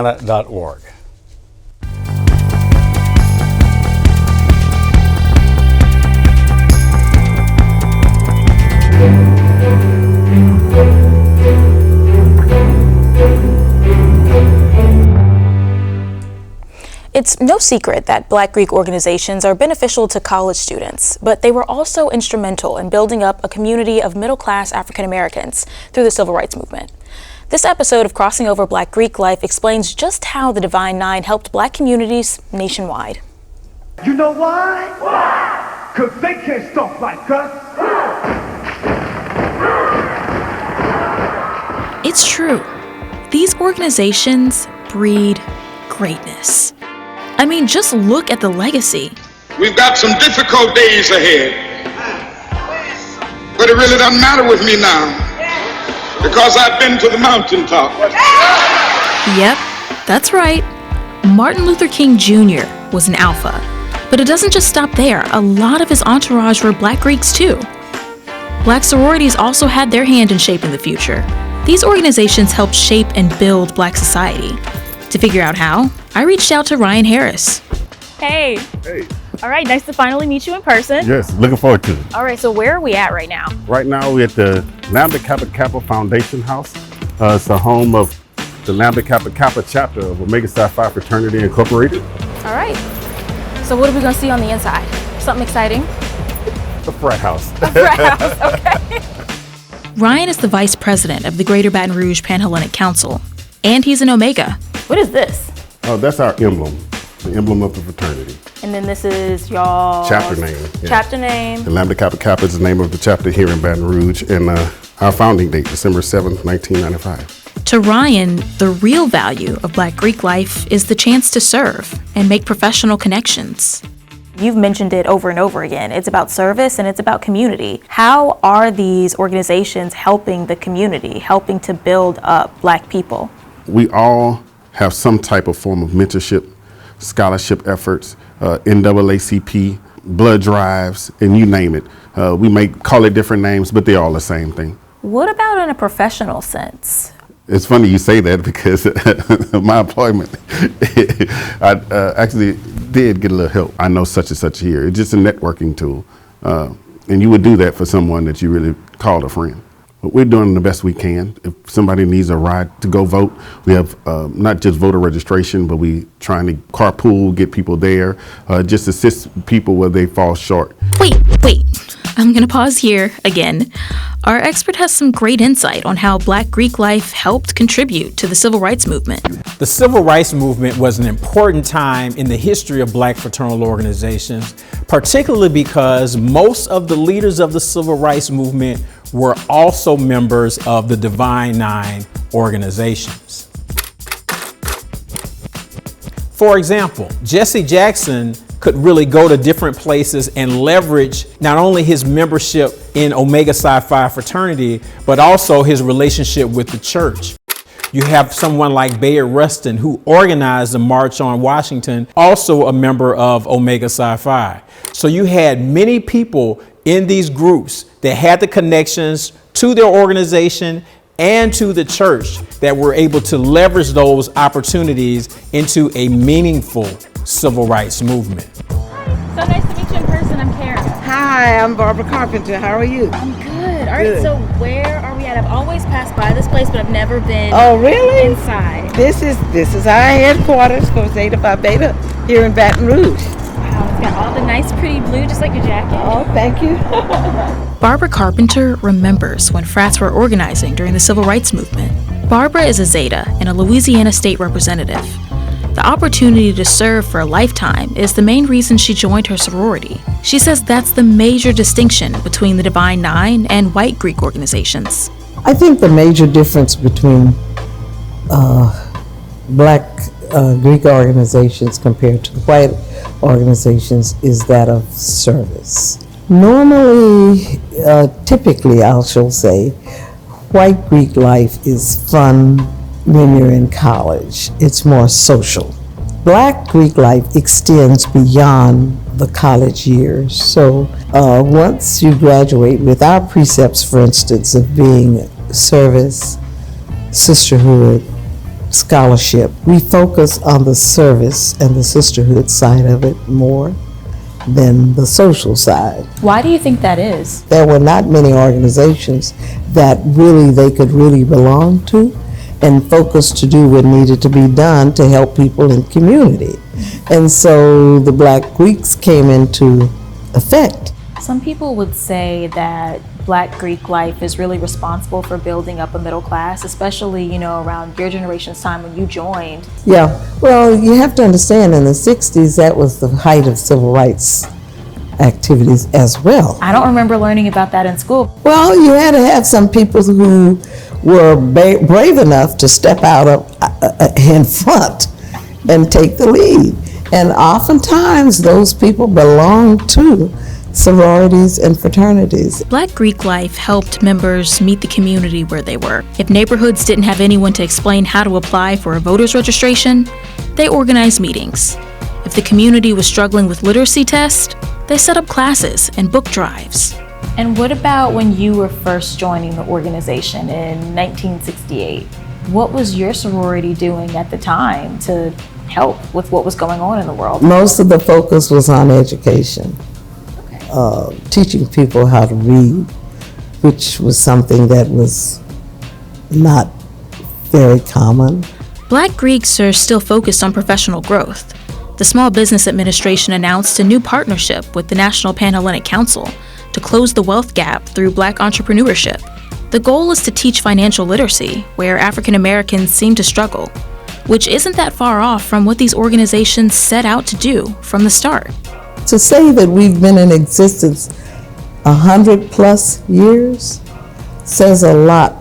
Louisiana.org. It's no secret that Black Greek organizations are beneficial to college students, but they were also instrumental in building up a community of middle-class African Americans through the Civil Rights Movement. This episode of Crossing Over Black Greek Life explains just how the Divine Nine helped Black communities nationwide. You know why? Why? 'Cause they can't stop like us. It's true. These organizations breed greatness. I mean, just look at the legacy. We've got some difficult days ahead, but it really doesn't matter with me now because I've been to the mountaintop. Yep, that's right. Martin Luther King Jr. was an alpha, but it doesn't just stop there. A lot of his entourage were Black Greeks too. Black sororities also had their hand in shaping the future. These organizations helped shape and build Black society. To figure out how, I reached out to Ryan Harris. Hey. Hey. All right, nice to finally meet you in person. Yes, looking forward to it. All right, so where are we at right now? Right now we're at the Lambda Kappa Kappa Foundation House. It's the home of the Lambda Kappa Kappa chapter of Omega Psi Phi Fraternity Incorporated. All right. So what are we gonna see on the inside? Something exciting? The frat house. A frat house, okay. Ryan is the vice president of the Greater Baton Rouge Panhellenic Council, and he's an Omega. What is this? Oh, that's our emblem, the emblem of the fraternity. And then this is y'all Chapter name. Yeah. Chapter name. The Lambda Kappa Kappa is the name of the chapter here in Baton Rouge, and our founding date, December 7th, 1995. To Ryan, the real value of Black Greek life is the chance to serve and make professional connections. You've mentioned it over and over again. It's about service and it's about community. How are these organizations helping the community, helping to build up Black people? We all have some type of form of mentorship, scholarship efforts, NAACP, blood drives, and you name it. We may call it different names, but they're all the same thing. What about in a professional sense? It's funny you say that because my employment, I actually did get a little help. I know such and such here. It's just a networking tool. And you would do that for someone that you really called a friend. But we're doing the best we can. If somebody needs a ride to go vote, we have not just voter registration, but we trying to carpool, get people there, just assist people where they fall short. Wait. I'm gonna pause here again. Our expert has some great insight on how Black Greek life helped contribute to the Civil Rights Movement. The Civil Rights Movement was an important time in the history of Black fraternal organizations, particularly because most of the leaders of the Civil Rights Movement were also members of the Divine Nine organizations. For example, Jesse Jackson could really go to different places and leverage not only his membership in Omega Psi Phi fraternity, but also his relationship with the church. You have someone like Bayard Rustin, who organized the March on Washington, also a member of Omega Psi Phi. So you had many people in these groups that had the connections to their organization and to the church that were able to leverage those opportunities into a meaningful civil rights movement. So nice to meet you in person. I'm Karen. Hi, I'm Barbara Carpenter. How are you? I'm good. All right, Good. so where are we at? I've always passed by this place, but I've never been Oh, really? inside. This is our headquarters for Zeta Phi Beta here in Baton Rouge. Wow, it's got all the nice pretty blue, just like your jacket. Oh, thank you. Barbara Carpenter remembers when frats were organizing during the Civil Rights Movement. Barbara is a Zeta and a Louisiana state representative. The opportunity to serve for a lifetime is the main reason she joined her sorority. She says that's the major distinction between the Divine Nine and white Greek organizations. I think the major difference between Black Greek organizations compared to the white organizations is that of service. Normally, typically, I shall say, white Greek life is fun when you're in college. It's more social. Black Greek life extends beyond the college years. So once you graduate with our precepts, for instance, of being service, sisterhood, scholarship. We focus on the service and the sisterhood side of it more than the social side. Why do you think that is? There were not many organizations that they could really belong to and focus to do what needed to be done to help people in community. And so the Black Greeks came into effect. Some people would say that Black Greek life is really responsible for building up a middle class, especially, around your generation's time when you joined. Yeah, well, you have to understand in the 60s, that was the height of civil rights activities as well. I don't remember learning about that in school. Well, you had to have some people who were brave enough to step out in front and take the lead. And oftentimes those people belonged to sororities and fraternities. Black Greek life helped members meet the community where they were. If neighborhoods didn't have anyone to explain how to apply for a voter's registration, they organized meetings. If the community was struggling with literacy tests, they set up classes and book drives. And what about when you were first joining the organization in 1968? What was your sorority doing at the time to help with what was going on in the world? Most of the focus was on education. Teaching people how to read, which was something that was not very common. Black Greeks are still focused on professional growth. The Small Business Administration announced a new partnership with the National Panhellenic Council to close the wealth gap through Black entrepreneurship. The goal is to teach financial literacy, where African Americans seem to struggle, which isn't that far off from what these organizations set out to do from the start. To say that we've been in existence 100+ years says a lot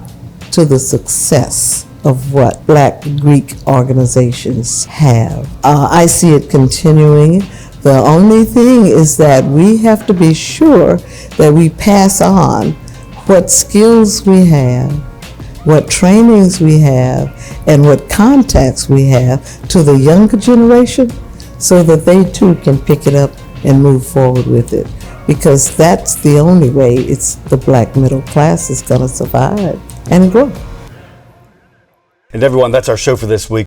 to the success of what Black Greek organizations have. I see it continuing. The only thing is that we have to be sure that we pass on what skills we have, what trainings we have, and what contacts we have to the younger generation so that they too can pick it up and move forward with it. Because that's the only way the Black middle class is going to survive and grow. And everyone, that's our show for this week.